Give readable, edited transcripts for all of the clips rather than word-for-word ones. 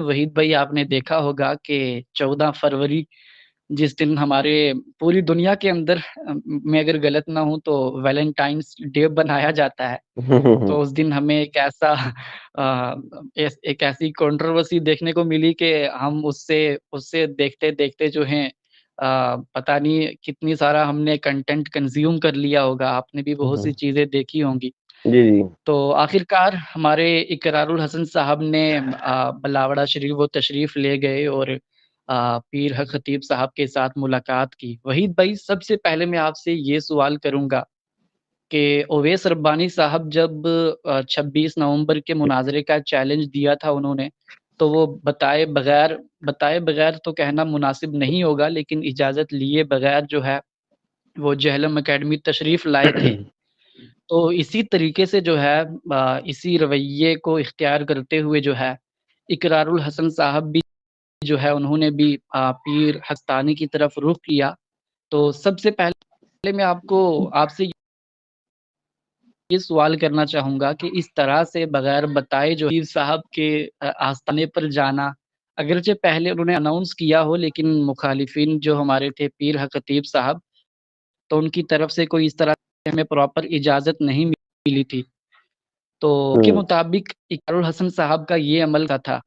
वहीद भाई आपने देखा होगा कि 14 फरवरी जिस दिन हमारे पूरी दुनिया के अंदर मैं अगर गलत ना हूं तो वैलेंटाइंस डे बनाया जाता है। तो उस दिन हमें एक ऐसा एक ऐसी कंट्रोवर्सी देखने को मिली कि हम उससे उससे देखते देखते जो है पता नहीं कितनी सारा हमने कंटेंट कंज्यूम कर लिया होगा। आपने भी बहुत सी चीजें देखी होंगी। जी जी। तो आखिरकार हमारे इकरारुल हसन साहब ने बलावड़ा शरीफ वो तशरीफ ले गए और पीर हक खतीब साहब के साथ मुलाकात की। वहीद भाई सबसे पहले मैं आपसे ये सवाल करूंगा कि ओवैस रब्बानी साहब जब 26 नवंबर के मुनाजरे का चैलेंज दिया था उन्होंने, तो वो बताए बगैर तो कहना मुनासिब नहीं होगा, लेकिन इजाजत लिए बगैर जो है वो जहलम एकेडमी तशरीफ लाए थे। तो इसी तरीके से जो है इसी रवैये को इख्तियार करते हुए जो है इकरारुल हसन साहब भी जो है उन्होंने भी पीर हस्तानी की तरफ रुख किया। तो सबसे पहले मैं आपको आपसे ये सवाल करना चाहूंगा कि इस तरह से बगैर बताए जो पीर साहब के आस्थाने पर जाना, अगरचे पहले उन्होंने अनाउंस किया हो, लेकिन मुखालिफिन जो हमारे थे पीर हक खतीब साहब, तो उनकी तरफ से कोई इस तरह से हमें प्रॉपर इजाजत नहीं मिली थी। तो के हम्म। मुताबिक इकरारुल हसन साहब का ये अमल का था।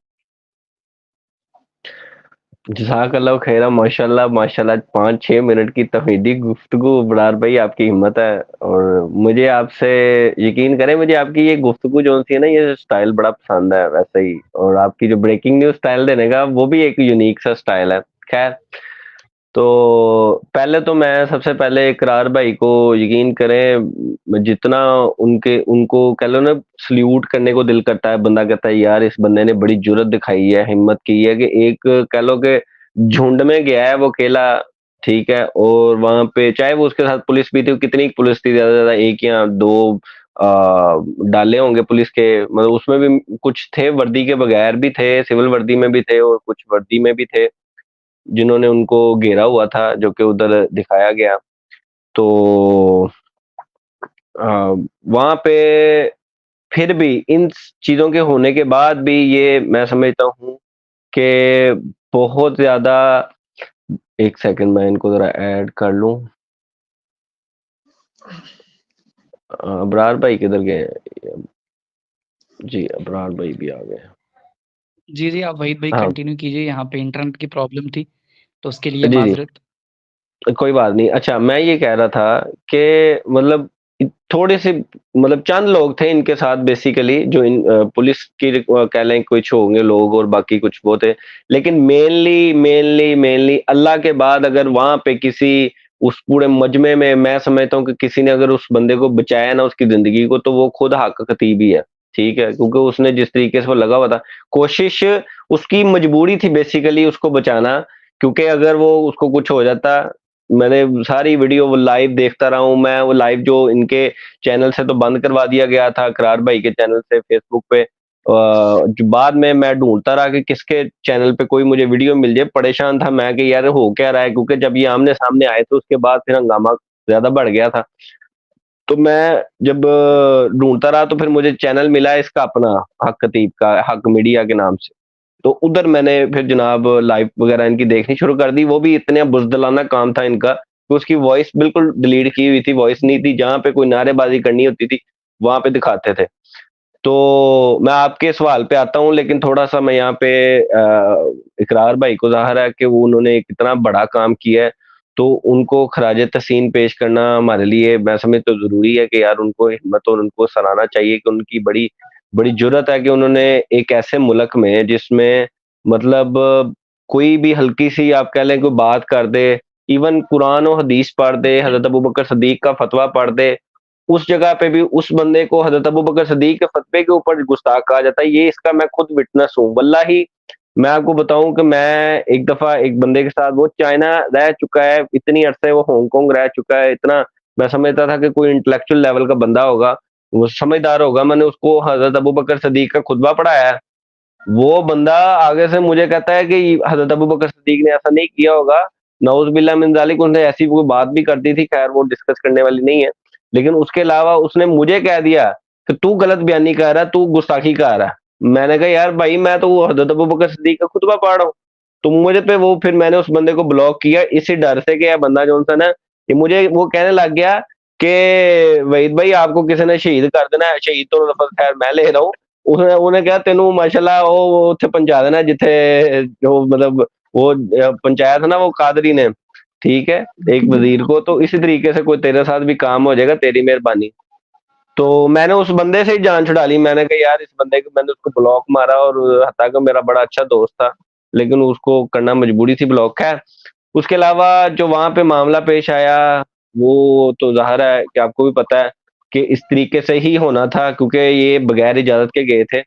जज़ाकल्लाह खैरा, माशाल्लाह माशाल्लाह, 5-6 मिनट की तफहीदी गुफ्तगू, बरार भाई आपकी हिम्मत है। और मुझे आपसे, यकीन करें, मुझे आपकी ये गुफ्तगू जो सी है ना, ये स्टाइल बड़ा पसंद है वैसे ही। और आपकी जो ब्रेकिंग न्यूज स्टाइल देने का, वो भी एक यूनिक सा स्टाइल है। खैर, तो पहले तो मैं सबसे पहले इकरार भाई को, यकीन करें, जितना उनके उनको कह लो ना, सल्यूट करने को दिल करता है। बंदा कहता है यार इस बंदे ने बड़ी जुर्रत दिखाई है, हिम्मत की है कि एक कह लो कि झुंड में गया है वो अकेला, ठीक है। और वहां पे चाहे वो उसके साथ पुलिस भी थी, कितनी पुलिस थी, ज्यादा से ज्यादा एक या दो डाले होंगे पुलिस के, मतलब उसमें भी कुछ थे वर्दी के बगैर भी थे, सिविल वर्दी में भी थे और कुछ वर्दी में भी थे, जिन्होंने उनको घेरा हुआ था, जो कि उधर दिखाया गया। तो वहां पे फिर भी इन चीजों के होने के बाद भी ये मैं समझता हूँ कि बहुत ज्यादा, एक सेकंड मैं इनको जरा ऐड कर लूं। अबरार भाई किधर गए हैं? जी, अबरार भाई भी आ गए। जी जी, आप वहीद भाई हाँ। कंटिन्यू कीजिए, यहाँ पे इंटरनेट की प्रॉब्लम थी तो उसके लिए जी जी, माजरत। कोई बात नहीं। अच्छा, मैं ये कह रहा था कि मतलब थोड़े से, मतलब चंद लोग थे इनके साथ बेसिकली, जो इन पुलिस की कह लें कुछ होंगे लोग, और बाकी कुछ वो थे। लेकिन मेनली मेनली मेनली अल्लाह के बाद अगर वहां पे किसी, उस पूरे मजमे में मैं समझता हूँ कि किसी ने अगर उस बंदे को बचाया ना उसकी जिंदगी को, तो वो खुद हक खतीब ही है। ठीक है, क्योंकि उसने जिस तरीके से वो लगा हुआ था, कोशिश उसकी मजबूरी थी बेसिकली उसको बचाना। क्योंकि अगर वो उसको कुछ हो जाता, मैंने सारी वीडियो वो लाइव देखता रहा हूँ मैं, वो लाइव जो इनके चैनल से तो बंद करवा दिया गया था, करार भाई के चैनल से फेसबुक पे, जो बाद में मैं ढूंढता रहा कि किसके चैनल पे कोई मुझे वीडियो मिल जाए। परेशान था मैं कि यार हो क्या रहा है, क्योंकि जब ये आमने सामने आए थे उसके बाद फिर हंगामा ज्यादा बढ़ गया था। तो मैं जब ढूंढता रहा तो फिर मुझे चैनल मिला इसका अपना, हक खतीब का, हक मीडिया के नाम से। तो उधर मैंने फिर जनाब लाइव वगैरह इनकी देखनी शुरू कर दी। वो भी इतने बुजदिलाना काम था इनका कि उसकी वॉइस बिल्कुल डिलीट की हुई थी, वॉइस नहीं थी। जहां पे कोई नारेबाजी करनी होती थी वहां पे दिखाते थे। तो मैं आपके सवाल पे आता हूँ, लेकिन थोड़ा सा मैं यहाँ पे इकरार भाई को, ज़ाहिर है कि वो उन्होंने एक इतना बड़ा काम किया है, तो उनको खराज तहसीन पेश करना हमारे लिए मैं समझता हूँ ज़रूरी है कि यार उनको हिम्मत और उनको सराहना चाहिए कि उनकी बड़ी बड़ी जुर्रत है कि उन्होंने एक ऐसे मुल्क में जिसमें मतलब कोई भी हल्की सी आप कह लें कोई बात कर दे, इवन कुरान और हदीस पढ़ दे, हज़रत अबू बकर सिद्दीक का फतवा पढ़ दे, उस जगह पे भी उस बंदे को हज़रत अबू बकर सिद्दीक के फतवे के ऊपर गुस्ताख कहा जाता है। ये इसका मैं खुद विटनेस हूँ। वल्लाही मैं आपको बताऊं कि मैं एक दफा एक बंदे के साथ, वो चाइना रह चुका है इतनी अरसे, वो हांगकांग रह चुका है, इतना मैं समझता था कि कोई इंटेलेक्चुअल लेवल का बंदा होगा, वो समझदार होगा। मैंने उसको हज़रत अबू बकर सिद्दीक का खुतबा पढ़ाया है, वो बंदा आगे से मुझे कहता है कि हज़रत अबू बकर सिद्दीक ने ऐसा नहीं किया होगा, नऊज़ बिल्लाह मिन ज़ालिक, उन्होंने ऐसी कोई बात भी कर दी थी, खैर वो डिस्कस करने वाली नहीं है। लेकिन उसके अलावा उसने मुझे कह दिया कि तू गलत बयानी कर रहा है, तू गुस्ताखी कर रहा है। मैंने कहा यार भाई मैं तो वो हज़रत अबू बकर सिद्दीक का खुतबा पढ़ रहा हूँ। तो मुझे पे वो फिर मैंने उस बंदे को ब्लॉक किया इसी डर से कि यह बंदा जो-सा ना ये मुझे वो कहने लग गया कि वहीद भाई आपको किसी ने शहीद कर देना है, शहीद तो लफ़्ज़ ख़ैर मैं ले रहा हूँ। उसने उन्हें कहा तेनू माशाअल्लाह वो उत्थे पहुँचा देना जिथे जो मतलब वो पहुँचाया था ना वो कादरी ने, ठीक है? एक वज़ीर को, तो इसी तरीके से कोई तेरे साथ भी काम हो जाएगा, तेरी मेहरबानी। तो मैंने उस बंदे से ही जान छुड़ा ली। मैंने कहा यार इस बंदे को मैंने उसको ब्लॉक मारा और हालाँकि मेरा बड़ा अच्छा दोस्त था, लेकिन उसको करना मजबूरी थी ब्लॉक। ख़ैर, उसके अलावा जो वहाँ पे मामला पेश आया, वो तो ज़ाहिर है कि आपको भी पता है कि इस तरीके से ही होना था क्योंकि ये बगैर इजाज़त के गए थे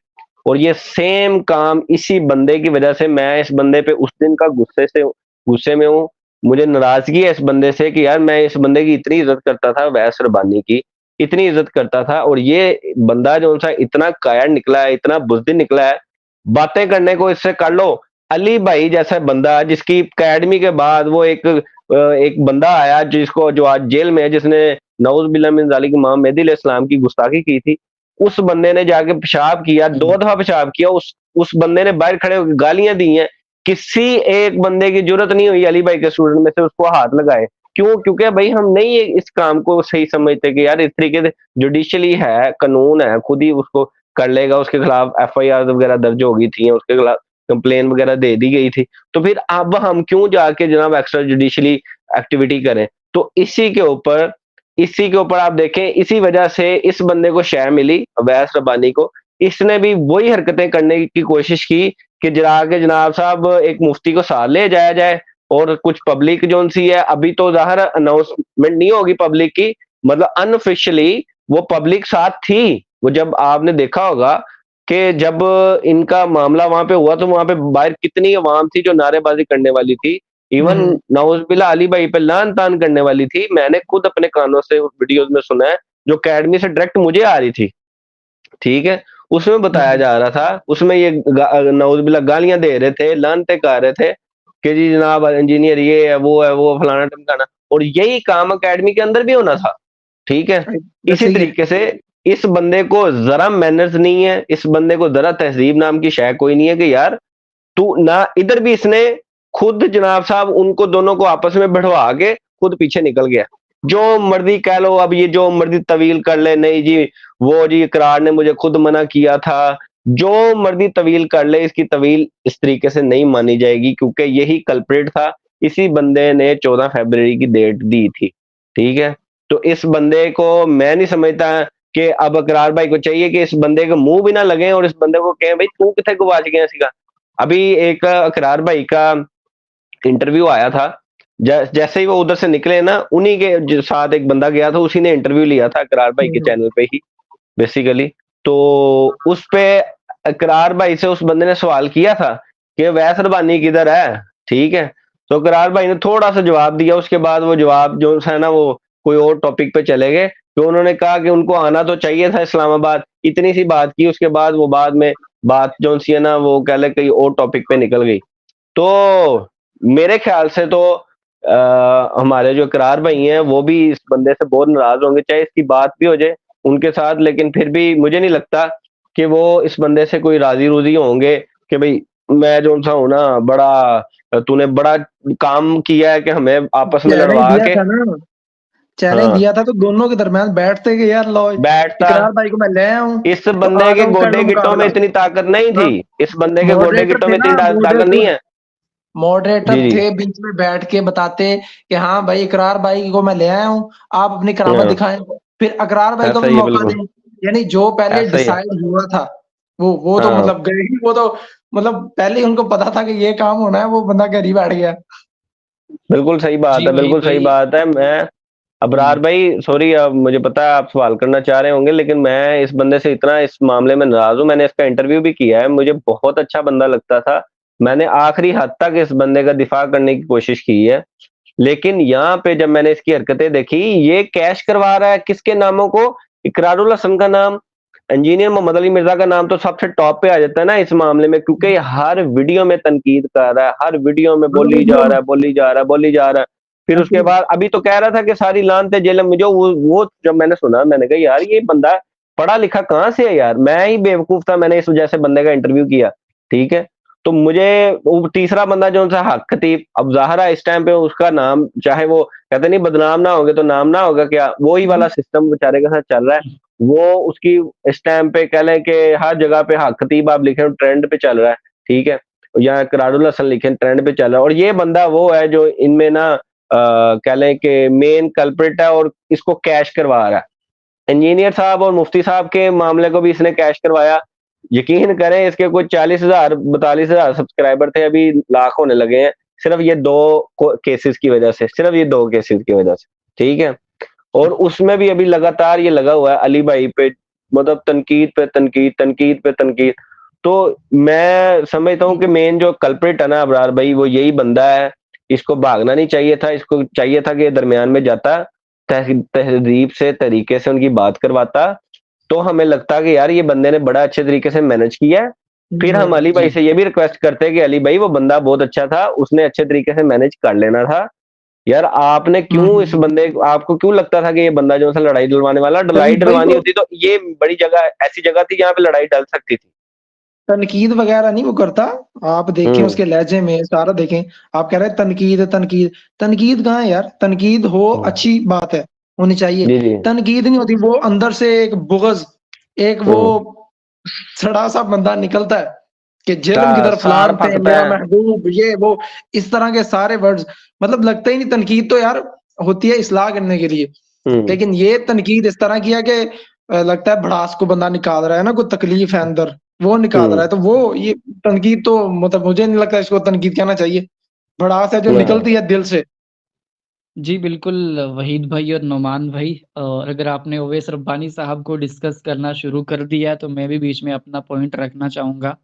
और ये सेम काम इसी बंदे की वज़ह से मैं इस बंदे पे उस दिन का गुस्से में हूँ। मुझे नाराज़गी है इस बंदे से कि यार मैं इस बंदे की इतनी इज़्ज़त करता था अवैस रब्बानी की, इतनी इज़्ज़त करता था और ये बंदा जो-सा इतना कायर निकला है, इतना बुज़दिल निकला है, बातें करने को इससे कर लो। अली भाई जैसा बंदा जिसकी अकेडमी के बाद वो एक बंदा आया जिसको जो आज जेल में है जिसने नऊज़ बिल्लाह मिन ज़ालिक इमाम मेहदी अलैहिस्सलाम की गुस्ताखी की थी। उस बंदे ने जाके पेशाब किया, 2 दफ़ा पेशाब किया, उस बंदे ने बाहर खड़े होके गालियाँ दी हैं। किसी एक बंदे की ज़रूरत नहीं हुई अली भाई के स्टूडेंट में से उसको हाथ लगाए। क्यों? क्योंकि भाई हम नहीं ये इस काम को सही समझते कि यार इस तरीके से जुडिशली है, कानून है, खुद ही उसको कर लेगा, उसके खिलाफ एफआईआर वगैरह दर्ज हो गई थी, उसके खिलाफ कंप्लेन वगैरह दे दी गई थी। तो फिर अब हम क्यों जाके जनाब एक्स्ट्रा जुडिशली एक्टिविटी करें? तो इसी के ऊपर आप देखें, इसी वजह से इस बंदे को शय मिली, अवैस रब्बानी को। इसने भी वही हरकतें करने की कोशिश की कि जाके जनाब साहब एक मुफ्ती को साथ ले जाया जाए और कुछ पब्लिक जो-सी है, अभी तो ज़ाहिर अनाउंसमेंट नहीं होगी पब्लिक की, मतलब अनऑफिशियली वो पब्लिक साथ थी। वो जब आपने देखा होगा कि जब इनका मामला वहाँ पे हुआ तो वहाँ पे बाहर कितनी अवाम थी जो नारेबाज़ी करने वाली थी। इवन नाउज़ुबिल्लाह अली भाई पे लान-तान करने वाली थी। मैंने खुद अपने कानों से उस वीडियोज़ में सुना है, जो अकेडमी से डायरेक्ट मुझे आ रही थी। ठीक है? उसमें बताया जा रहा था, उसमें ये नाउज़ुबिल्लाह गालियाँ दे रहे थे, लानतें गा रहे थे कि जी जनाब इंजीनियर ये है, वो फलाना-ढिमकाना और यही काम अकेडमी के अंदर भी होना था। ठीक है? इसी सही है। तरीके से इस बंदे को ज़रा मैनर्स नहीं है, इस बंदे को ज़रा तहज़ीब नाम की शय कोई नहीं है कि यार तू ना इधर भी इसने खुद जनाब साहब उनको दोनों को आपस में बिठवा के खुद पीछे निकल गया। जो मर्ज़ी कह लो अब ये जो मर्ज़ी तवील कर ले, नहीं जी वो जी इकरार ने मुझे खुद मना किया था। जो मर्ज़ी तवील कर ले इसकी तवील इस तरीके से नहीं मानी जाएगी क्योंकि यही कल्प्रिट था। इसी बंदे ने 14 फ़रवरी की डेट दी थी। ठीक है? तो इस बंदे को मैं नहीं समझता कि अब इकरार भाई को चाहिए कि इस बंदे के मुँह भी ना लगें और इस बंदे को कहें भई तू कित्थे गवाच गया सीगा। अभी एक इकरार भाई का इंटरव्यू आया था। जैसे ही वो उधर से निकले ना, उन्हीं के साथ एक बंदा गया था, उसी ने इंटरव्यू लिया था इकरार भाई के चैनल पे ही बेसिकली। तो उस पे इकरार भाई से उस बंदे ने सवाल किया था कि अवैस रब्बानी किधर है? ठीक है? तो इकरार भाई ने थोड़ा-सा जवाब दिया, उसके बाद वो जवाब जो है ना वो कोई और टॉपिक पे चले गए। तो उन्होंने कहा कि उनको आना तो चाहिए था इस्लामाबाद, इतनी सी बात की, उसके बाद वो बाद में बात जो-सी है ना वो कह लें कहीं और टॉपिक पे निकल गई। तो मेरे ख्याल से तो हमारे जो इकरार भाई हैं, वो भी इस बंदे से बहुत नाराज़ होंगे, चाहे इसकी बात भी हो जाए उनके साथ, लेकिन फिर भी मुझे नहीं लगता कि वो इस बंदे से कोई राज़ी-रूज़ी होंगे कि भई मैं जो-सा हूँ ना तूने बड़ा काम किया है कि हमें आपस में चैलेंज लड़वा दिया के था ना, चैलेंज हाँ, दिया था तो दोनों के दरमियान बैठते कि यार लो बैठता इकरार भाई को मैं ले आया हूँ, इस तो बंदे आ के जाओ कर लो गोडे-गिट्टों में मुकाबला। इतनी ताकत नहीं हाँ, थी, इस बंदे के मॉडरेटर गोडे-गिट्टों थे में ना, इतनी ताकत नहीं मॉडरेटर है। जी, मॉडरेटर जी। थे बीच में बैठ के बताते कि हाँ भाई इकरार भाई को मैं ले आया हूँ, आप अपनी करामत हाँ, दिखाएँ। फिर इकरार भाई को ऐसा भी ही है मौका बिल्कुल, दें, यानी जो पहले ऐसा ही है। डिसाइड हुआ था, वो तो हाँ। मतलब गए ही, वो तो मतलब पहले ही उनको पता था कि ये काम होना है, वो बंदा घर ही बैठ गया। बिल्कुल सही बात जी है, वहीद बिल्कुल सही भाई। बात है। मैं अबरार हुँ, भाई सॉरी मुझे पता है आप सवाल करना चाह रहे होंगे लेकिन मैं इस बंदे से इतना इस मामले में नाराज़ हूँ, मैंने इसका इंटरव्यू भी किया है, मुझे बहुत अच्छा बंदा लगता था। मैंने आखिरी हद तक इस बंदे का दिफ़ा करने की कोशिश की है। लेकिन यहाँ पे जब मैंने इसकी हरकतें देखी, ये कैश करवा रहा है किसके नामों को? इकरारुल हसन का नाम, इंजीनियर मोहम्मद अली मिर्ज़ा का नाम तो सबसे टॉप पे आ जाता है ना इस मामले में क्योंकि ये हर वीडियो में तनकीद कर रहा है, हर वीडियो में हर बोली जा वीडियो रहा में है, बोली जा रहा है, बोली जा रहा है। फिर ऐसे उसके ही बाद अभी तो कह रहा था कि सारी लानतें जेल में, मुझे वो जब मैंने सुना मैंने कहा यार ये बंदा पढ़ा लिखा कहाँ से है यार, मैं ही बेवकूफ था, मैंने इस वजह से बंदे का इंटरव्यू किया, ठीक है। तो मुझे वो तीसरा बंदा जो सा हक खतीब, अब ज़ाहिर है इस टाइम पे उसका नाम, चाहे वो कहते नहीं बदनाम ना होगे तो नाम ना होगा क्या, वो ही वाला सिस्टम बेचारे के साथ चल रहा है। वो उसकी इस टाइम पे कह लें कि हर जगह पे हक खतीब आप लिखे ट्रेंड पे चल रहा है, ठीक है, या करारुल हसन लिखे ट्रेंड पे चल रहा है, और ये बंदा वो है जो इनमें ना कह लें कि मेन कल्प्रिट है और इसको कैश करवा रहा है। इंजीनियर साहब और मुफ्ती साहब के मामले को भी इसने कैश करवाया। यकीन करें इसके कोई 40,000 42,000 सब्सक्राइबर थे, अभी लाख होने लगे हैं, सिर्फ ये दो केसेस की वजह से, सिर्फ ये दो केसेस की वजह से, ठीक है। और उसमें भी अभी लगातार ये लगा हुआ है अली भाई पे, मतलब तनकीद पे तनकीद, तनकीद पे तनकीद। तो मैं समझता हूँ कि मेन जो कल्प्रिट है ना अबरार भाई, वो यही बंदा है। इसको भागना नहीं चाहिए था, इसको चाहिए था कि दरमियान में जाता, तहजीब से तरीके से उनकी बात करवाता, तो हमें लगता कि यार ये बंदे ने बड़ा अच्छे तरीके से मैनेज किया है। फिर हम अली भाई से ये भी रिक्वेस्ट करते कि अली भाई वो बंदा बहुत अच्छा था, उसने अच्छे तरीके से मैनेज कर लेना था। यार आपने क्यों इस बंदे, आपको क्यों लगता था कि ये बंदा जो सा लड़ाई डलवाने वाला, लड़ाई शबीब भाई डलवानी तो होती तो ये बड़ी जगह, ऐसी जगह थी जहाँ पे लड़ाई डल सकती थी। तनकीद वगैरह नहीं वो करता। आप देखें हम्म। उसके लहजे में सारा देखें। आप कह रहे हैं तनकीद तनकीद, तनकीद कहाँ है यार? तनकीद हो हम्म। अच्छी बात है, होनी चाहिए। जी जी। तनकीद नहीं होती, वो अंदर से एक बुग़्ज़, एक वो हम्म। सड़ा सा बंदा निकलता है कि जेलम की तरफ सार फलान थे, फकता मेरा है। महबूब, ये वो, इस तरह के सारे वर्ड्स। मतलब लगता ही नहीं। तनकीद तो यार होती है इस्लाह करने के लिए, हम्म। लेकिन ये तनकीद इस तरह की है कि लगता है भड़ास को बंदा निकाल रहा है ना, कोई तकलीफ है अंदर, वो निकाल रहा हम्म। है। तो वो ये तनकीद तो मतलब मुझे नहीं लगता इसको तनकीद कहना चाहिए। भड़ास है जो हाँ। निकलती है दिल से। जी, बिल्कुल वहीद भाई और नोमान भाई, और अगर आपने ओवैस रब्बानी साहब को डिस्कस करना शुरू कर दिया है, तो मैं भी बीच में अपना पॉइंट रखना चाहूँगा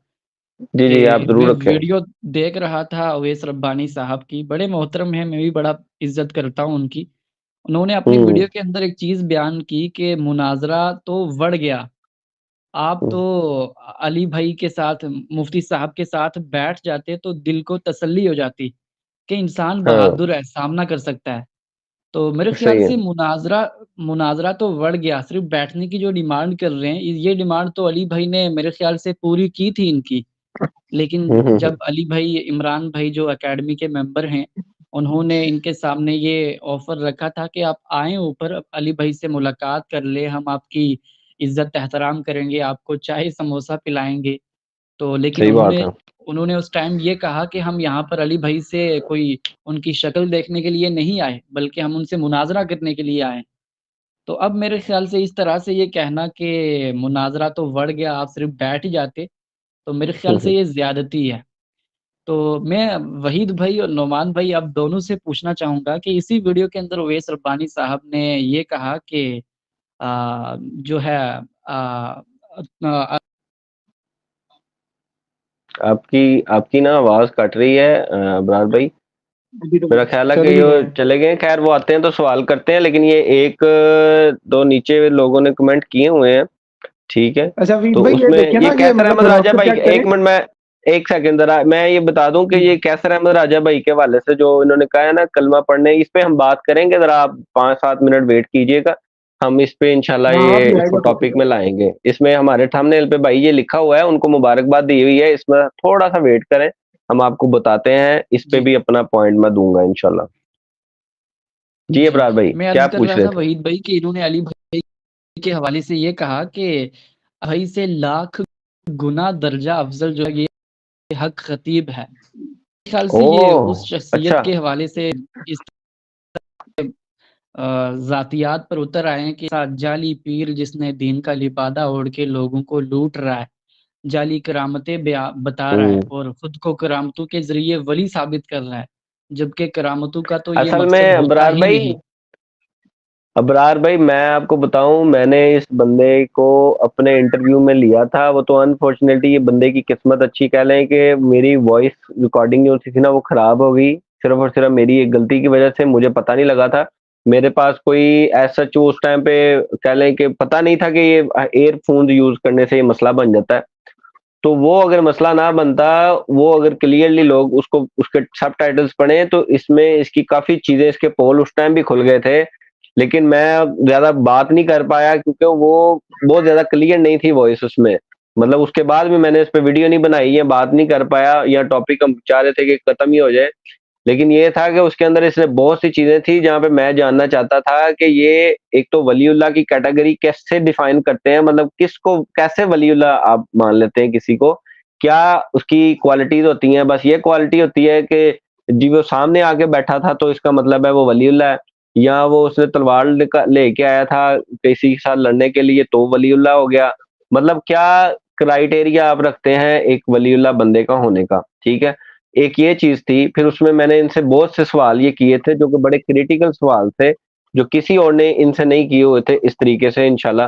जी जी, आप कि मैं जरूर रखें। वीडियो देख रहा था ओवैस रब्बानी साहब की, बड़े मोहतरम हैं, मैं भी बड़ा इज़्ज़त करता हूँ उनकी। उन्होंने अपनी हम्म। वीडियो के अंदर एक चीज़ बयान की कि मुनाज़रा तो बढ़ गया, आप हम्म। तो अली भाई के साथ, मुफ्ती साहब के साथ बैठ जाते तो दिल को तसल्ली हो जाती कि इंसान हाँ। बहादुर है, सामना कर सकता है। तो मेरे ख्याल सही है। से मुनाज़रा मुनाज़रा तो बढ़ गया, सिर्फ़ बैठने की जो डिमांड कर रहे हैं, ये डिमांड तो अली भाई ने मेरे ख्याल से पूरी की थी इनकी। लेकिन हम्म। जब अली भाई, इमरान भाई जो अकेडमी के मेंबर हैं, उन्होंने इनके सामने ये ऑफ़र रखा था कि आप आएँ ऊपर, अली भाई से मुलाकात कर लें, हम आपकी इज़्ज़त एहतराम करेंगे, आपको चाय समोसा पिलाएँगे। तो लेकिन सही बात उन्होंने है। उन्होंने उस टाइम ये कहा कि हम यहाँ पर अली भाई से कोई उनकी शक्ल देखने के लिए नहीं आए, बल्कि हम उनसे मुनाज़रा करने के लिए आए हैं। तो अब मेरे ख़्याल से इस तरह से ये कहना कि मुनाज़रा तो बढ़ गया, आप सिर्फ़ बैठ ही जाते, तो मेरे ख़्याल से हम्म। ये ज़्यादती है। तो मैं वहीद भाई और नोमान भाई, आप दोनों से पूछना चाहूँगा कि इसी वीडियो के अंदर उवैस रब्बानी साहब ने ये कहा कि जो है आपकी आपकी ना आवाज कट रही है अबरार भाई। अभी तो मेरा ख्याल है कि चल ही रहे ये हैं। चले गए हैं। खैर वो आते हैं तो सवाल करते हैं, लेकिन ये एक दो नीचे लोगों ने कमेंट किए हुए हैं, ठीक है। अच्छा वीर तो भाई ये उसमें देखे ये ना कि कैसर मतलब अहमद राजा मुनासिब भाई, क्या करें। एक मिनट, मैं एक सेकंड जरा मैं ये बता दूं कि ये कैसर अहमद राजा भाई के हवाले से जो इन्होंने कहा है ना कलमा पढ़ने, इस पे हम बात करेंगे, जरा आप 5-7 मिनट वेट कीजिएगा। हम इस पे इंशाल्लाह हाँ ये अभी इसको आएगा टॉपिक टॉपिक। में लाएंगे। इसमें हमारे थंबनेल पे भाई ये लिखा हुआ है, उनको मुबारकबाद दी हुई है, इसमें थोड़ा सा वेट करें, हम आपको बताते हैं, इस पे जी, भी अपना पॉइंट मैं दूंगा इंशाल्लाह। जी जी। अबरार भाई मैं क्या अर्ज़ कर पूछ रहा रहे था थे? वहीद भाई कि इन्होंने अली भाई के हवाले से ये कहा कि भाई से लाख गुना दर्जा अफ़ज़ल जो है ये हक खतीब है। मेरे ख़्याल से ये उस ओह शख्सियत अच्छा। के हवाले से इस ज़ातियात पर उतर आए हैं कि जाली पीर जिसने दीन का लिबादा ओढ़ के लोगों को लूट रहा है, जाली करामतें बता रहा है हम्म। और खुद को करामतों के ज़रिए वली साबित कर रहा है, जबकि करामतों का तो ये असल मकसद में होता अबरार ही भाई, नहीं। अबरार भाई मैं आपको बताऊं, मैंने इस बंदे को अपने इंटरव्यू में लिया था। वो तो अनफॉर्चुनेटली ये बंदे की किस्मत अच्छी कह लें कि मेरी वॉइस रिकॉर्डिंग जो थी ना वो खराब हो गई, सिर्फ और सिर्फ मेरी एक गलती की वजह से। मुझे पता नहीं लगा था, मेरे पास कोई ऐसा सच उस टाइम पे कह लें कि पता नहीं था कि ये एयरफोन यूज करने से ये मसला बन जाता है। तो वो अगर मसला ना बनता, वो अगर क्लियरली लोग उसको उसके सब टाइटल्स पढ़े, तो इसमें इसकी काफी चीजें, इसके पोल उस टाइम भी खुल गए थे लेकिन मैं ज्यादा बात नहीं कर पाया क्योंकि वो बहुत ज्यादा क्लियर नहीं थी वॉइस उसमें। मतलब उसके बाद भी मैंने इस पे वीडियो नहीं बनाई या बात नहीं कर पाया, या टॉपिक हम चाह रहे थे कि खत्म ही हो जाए। लेकिन ये था कि उसके अंदर इसने बहुत सी चीजें थी जहाँ पे मैं जानना चाहता था कि ये एक तो वलीउल्लाह की कैटेगरी कैसे डिफाइन करते हैं, मतलब किसको कैसे वलीउल्लाह आप मान लेते हैं किसी को, क्या उसकी क्वालिटीज होती हैं। बस ये क्वालिटी होती है कि जी वो सामने आके बैठा था तो इसका मतलब है वो वलीउल्लाह है, या वो उसने तलवार लेके आया था किसी के साथ लड़ने के लिए तो वलीउल्लाह हो गया। मतलब क्या क्राइटेरिया आप रखते हैं एक वलीउल्लाह बंदे का होने का, ठीक है। एक ये चीज थी, फिर उसमें मैंने इनसे बहुत से सवाल ये किए थे जो कि बड़े क्रिटिकल सवाल थे, जो किसी और ने इनसे नहीं किए हुए थे इस तरीके से इंशाल्लाह।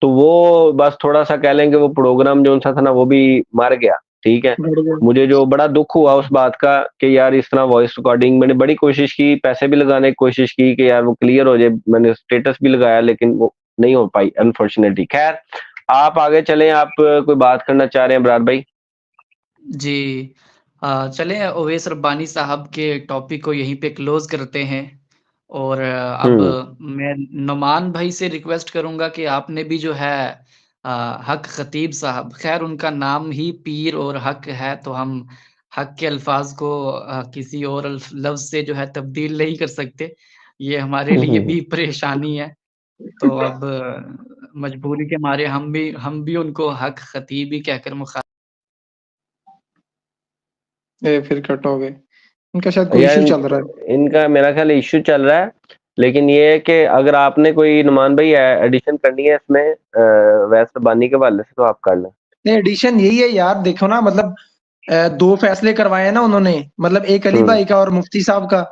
तो वो बस थोड़ा सा कह लेंगे वो प्रोग्राम जो सा था ना वो भी मर गया, ठीक है। बढ़िया। मुझे जो बड़ा दुख हुआ उस बात का कि यार इस तरह वॉइस रिकॉर्डिंग मैंने बड़ी कोशिश की, पैसे भी लगाने की कोशिश की कि यार वो क्लियर हो जाए, मैंने स्टेटस भी लगाया लेकिन वो नहीं हो पाई अनफॉर्चुनेटली। खैर आप आगे चलें, आप कोई बात करना चाह रहे हैं इमरान भाई? जी। चलें ओवैस रब्बानी साहब के टॉपिक को यहीं पे क्लोज़ करते हैं और अब हम्म। मैं नुमान भाई से रिक्वेस्ट करूँगा कि आपने भी जो है हक खतीब साहब, ख़ैर उनका नाम ही पीर और हक है, तो हम हक के अल्फ़ाज़ को किसी और लफ्ज़ से जो है तब्दील नहीं कर सकते। ये हमारे लिए भी परेशानी है। तो अब मजबूरी के मारे हम भी उनको हक खतीब ही कहकर फिर कट हो गए, इनका शायद कोई यार इशू चल रहा है। इनका मेरा ख्याल इश्यू चल रहा है। लेकिन ये है कि अगर आपने कोई नुमान भाई एडिशन करनी है इसमें वैस रब्बानी के हवाले से तो आप कर लें। नहीं, एडिशन यही है यार, देखो ना, मतलब दो फैसले करवाए हैं ना उन्होंने, मतलब एक अली भाई का और मुफ्ती साहब का,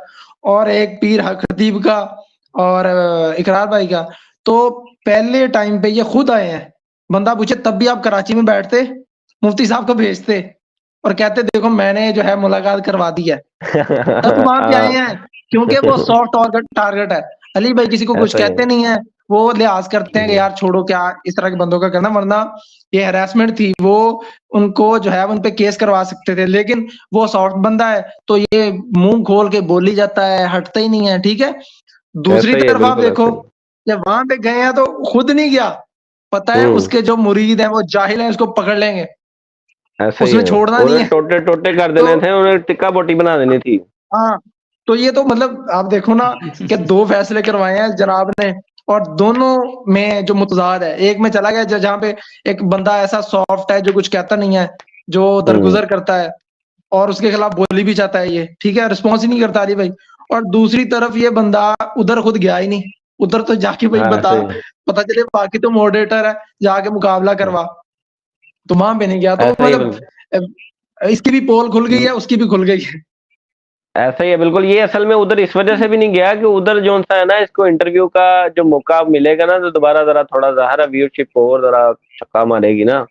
और एक पीर हक खतीब का और इकरार भाई का। तो पहले टाइम पे ये खुद आए हैं, बंदा पूछे तब भी आप कराची में बैठते, मुफ्ती साहब को भेजते और कहते देखो मैंने जो है मुलाकात करवा दी है, तब वहां पे आए हैं, क्योंकि वो सॉफ्ट टारगेट टारगेट है। अली भाई किसी को कुछ ऐसा ही है। कहते नहीं है, वो लिहाज करते हैं कि यार छोड़ो, क्या इस तरह के बंदों का करना, वरना ये हैरेसमेंट थी, वो उनको जो है उन पे केस करवा सकते थे। लेकिन वो सॉफ्ट बंदा है तो ये मुंह खोल के बोल ही जाता है, हटता ही नहीं है, ठीक है। दूसरी ऐसा ही है, तरफ आप बिल्कुल देखो, ऐसा ही है। जब वहां पे गए हैं तो खुद नहीं गया, पता है हम्म। उसके जो मुरीद हैं वो जाहिल हैं, उसको पकड़ लेंगे, ऐसा ही उसमें है, छोड़ना नहीं उन्हें है। टोटे टोटे कर तो देने थे, उन्हें टिक्का बोटी बना देनी थी। हाँ, तो ये तो मतलब आप देखो ना कि दो फैसले करवाए हैं जनाब ने, और दोनों में जो मुतजाद है, एक में चला गया जहाँ पे एक बंदा ऐसा सॉफ्ट है जो कुछ कहता नहीं है, जो हम्म। दरगुजर करता है और उसके खिलाफ बोली भी जाता है, ये ठीक है, रिस्पॉन्स ही नहीं करता अली भाई। और दूसरी तरफ ये बंदा उधर खुद गया ही नहीं, उधर तो जाके भाई हाँ बता, ऐसा ही है। पता चले बाकी तो मॉडरेटर है, जाके मुकाबला करवा, तो वहां पे नहीं गया। तो ऐसा ही है, मतलब इसकी भी पोल खुल गई है, उसकी भी खुल गई है। ऐसा ही है बिल्कुल। ये असल में उधर इस वजह से भी नहीं गया कि उधर जो सा है ना, इसको इंटरव्यू का जो मौका मिलेगा ना तो दोबारा जरा थोड़ा जरा व्यूअरशिप और जरा छक्का मारेगी ना,